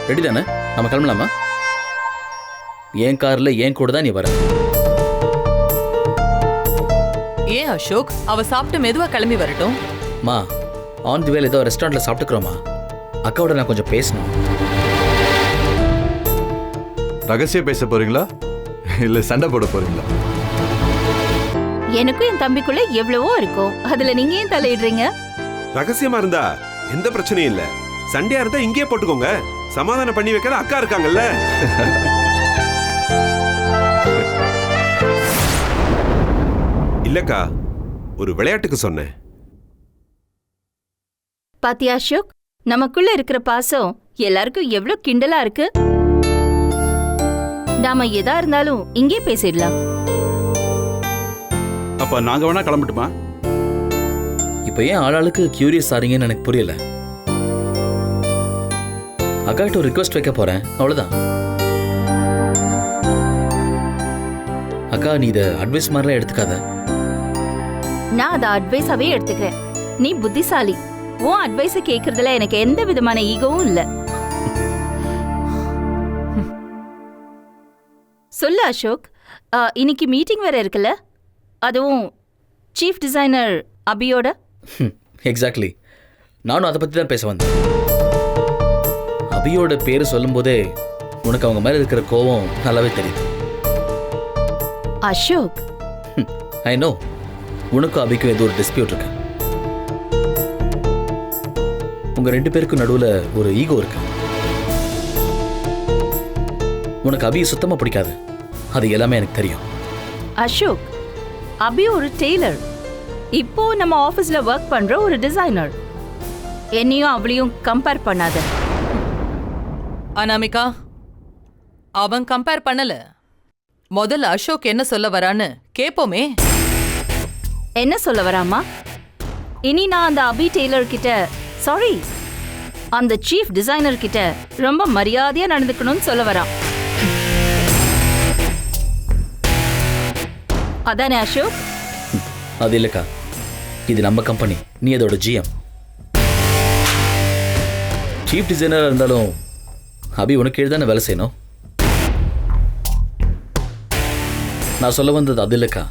Ready தானே? நம்ம கிளம்பலாமா? என் கார்ல என் கூட தான் நீ வர. ஏன் அசோக், அவ சாப்பிட்டு மெதுவா கிளம்பி வரட்டும். மா, ஆன் தி வேல ஏதோ ரெஸ்டாரண்ட்ல சாப்பிட்டுக்கிறோமா? அக்காவோட நான் கொஞ்சம் பேசணும். ரகசியம் பேச போறீங்களா இல்ல சண்டை போட போறீங்களா? எனக்கும் என் தம்பிக்குள்ள எவ்வளவோ இருக்கும், அதுல நீங்க ஏன் தலையிடுறீங்க? ரகசியமா இருந்தா எந்த பிரச்சனையும் இல்ல. சண்டையா இருந்தா இங்கேயே போட்டுக்கோங்க. சமாதானம் பண்ணி வைக்கிற அக்கா இருக்காங்கல்ல. இல்லக்கா, ஒரு விளையாட்டுக்கு சொன்னேன். பாத்தியா அசோக், நமக்குள்ள இருக்கிற பாசம் எல்லாருக்கும் எவ்வளவு கிண்டலா இருக்கு. நாம எதா இருந்தாலும் இங்கே பேசிடலாம். அப்ப நாங்க வேணா கிளம்பட்டுமா? இப்போ ஏன் ஆளாளுக்கு கியூரியஸ் ஆறீங்கன்னு எனக்கு புரியல. அக்கா கிட்ட ஒரு ரிக்வெஸ்ட் வைக்க போறேன், அவ்வளவுதான். அக்கா, நீ இதை அட்வைஸ் மாதிரிலாம் எடுத்துக்காத. நான் அதை அட்வைஸாவே எடுத்துக்கிறேன். நீ புத்திசாலி. உன் அட்வைஸ கேக்குறதுல எனக்கு எந்த விதமான ஈகோவும் இல்ல. சொல்லு அசோக், இன்னைக்கு மீட்டிங் வேற இருக்குல்ல, அதுவும் சீஃப் டிசைனர் அபியோட. எக்ஸாக்ட்லி, நானும் அதை பத்தி தான் பேச வந்தேன். அபியோட பேரு சொல்லும் போதே உனக்கு அவங்க மேல இருக்கிற கோவம் நல்லாவே தெரியுது. அசோக், ஐ நோ, உனக்கும் அபிக்கும் ஏதோ ஒரு டிஸ்பியூட் இருக்கு. உங்க ரெண்டு பேருக்கும் நடுவுல ஒரு ஈகோ இருக்கு. உனக்கு அபி சுத்தமா பிடிக்காது, அது எல்லாமே எனக்கு தெரியும். அசோக், அபி ஒரு டெய்லர், இப்போ நம்ம ஆபீஸ்ல ஒர்க் பண்ற ஒரு டிசைனர். என்னையும் அவளையும் கம்பேர் பண்ணாத. அனாமிகா, அவன் கம்பேர் பண்ணல. முதல்ல அசோக் என்ன சொல்ல வரான்னு கேப்போமே. என்ன சொல்ல வராமா? இனி நான் அந்த அபி டெய்லர் கிட்ட, சாரி, அந்த சீஃப் டிசைனர் கிட்ட ரொம்ப மரியாதையா நடந்துக்கணும்னு சொல்ல வரான். அதானே அசோக்? அது இல்லக்கா, இது நம்ம கம்பெனி, நீ அதோட ஜிஎம். சீஃப் டிசைனர் இருந்தாலும் அபி உனக்கு கீழே தானே வேலை செய்யணும். நான் சொல்ல வந்தது அது இல்லக்கா.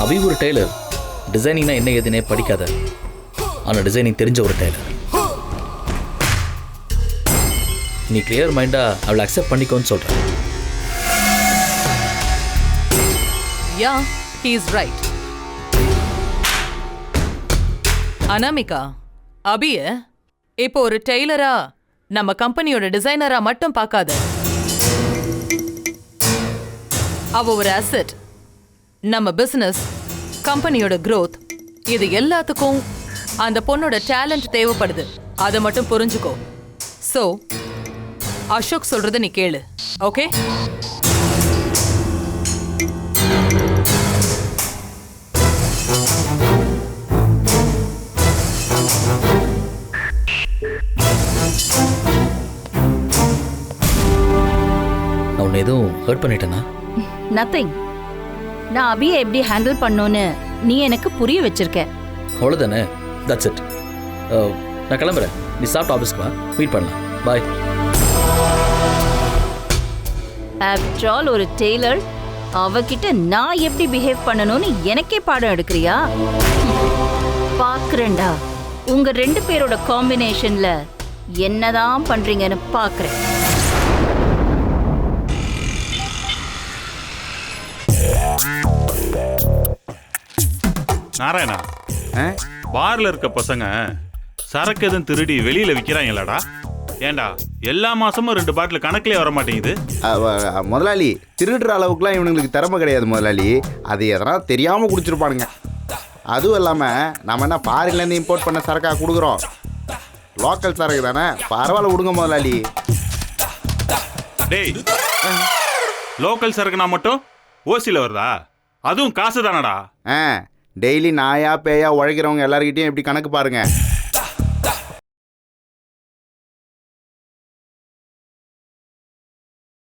அபி ஒரு டெய்லர், டிசைனிங்னா என்ன ஏதுனே படிக்காத, ஆனால் டிசைனிங் தெரிஞ்ச ஒரு டெய்லர். நீ கிளியர் மைண்டா அவளை அக்செப்ட் பண்ணிக்கோன்னு சொல்ற. யா, he is right. அனாமிகா, அபிய இப்போ ஒரு டெய்லரா, நம்ம கம்பெனியோட டிசைனரா மட்டும் பார்க்காத. அவ ஒரு அசெட். நம்ம பிசினஸ், கம்பெனியோட growth, இது எல்லாத்துக்கும் அந்த பொண்ணோட டேலண்ட் தேவைப்படுது. அதை மட்டும் புரிஞ்சுக்கோ. சோ அசோக் சொல்றத நீ கேளு, ஓகே? நான் உன்னை எதுவும் ஹர்ட் பண்ணிட்டேனா? நத்திங். நான் அபியை எப்படி ஹேண்டில் பண்ணணும்னு நீ எனக்கு புரிய வச்சிருக்க. அவ்வளோதானே, தட்ஸ் இட். நான் கிளம்புறேன், நீ சாப்பிட்டு ஆஃபீஸ்க்கு வா, மீட் பண்ணலாம். பாய். ஆஃப்டர் ஆல் ஒரு டெய்லர், அவகிட்ட நான் எப்படி பிஹேவ் பண்ணணும்னு எனக்கே பாடம் எடுக்கிறியா? பாக்குறேன்டா, உங்க ரெண்டு பேரோட காம்பினேஷன்ல என்னதான் பண்றீங்கன்னு பாக்குறேன். நாராயணா, பார்ல இருக்க பசங்க சரக்கு எதுவும் திருடி வெளியில விற்கிறாங்களாடா? ஏண்டா எல்லா மாசமும் 2 பாட்டில் கணக்கிலே வர மாட்டேங்குது? முதலாளி, திருடுற அளவுக்குலாம் இவனுங்களுக்கு திறமை கிடையாது முதலாளி. அது எதனா தெரியாமல் குடிச்சிருப்பானுங்க. அதுவும் இல்லாமல் நம்ம என்ன ஃபாரின்லேருந்து இம்போர்ட் பண்ண சரக்காக கொடுக்குறோம். லோக்கல் சரக்கு தானே, பரவாயில்ல விடுங்க முதலாளி. டேய், லோக்கல் சரக்குனா மட்டும் ஓசியில் வருதா? அதுவும் காசு தானடா. டெய்லி நாயா பேயா உழைக்கிறவங்க எல்லாருக்கிட்டையும் எப்படி கணக்கு பாருங்க.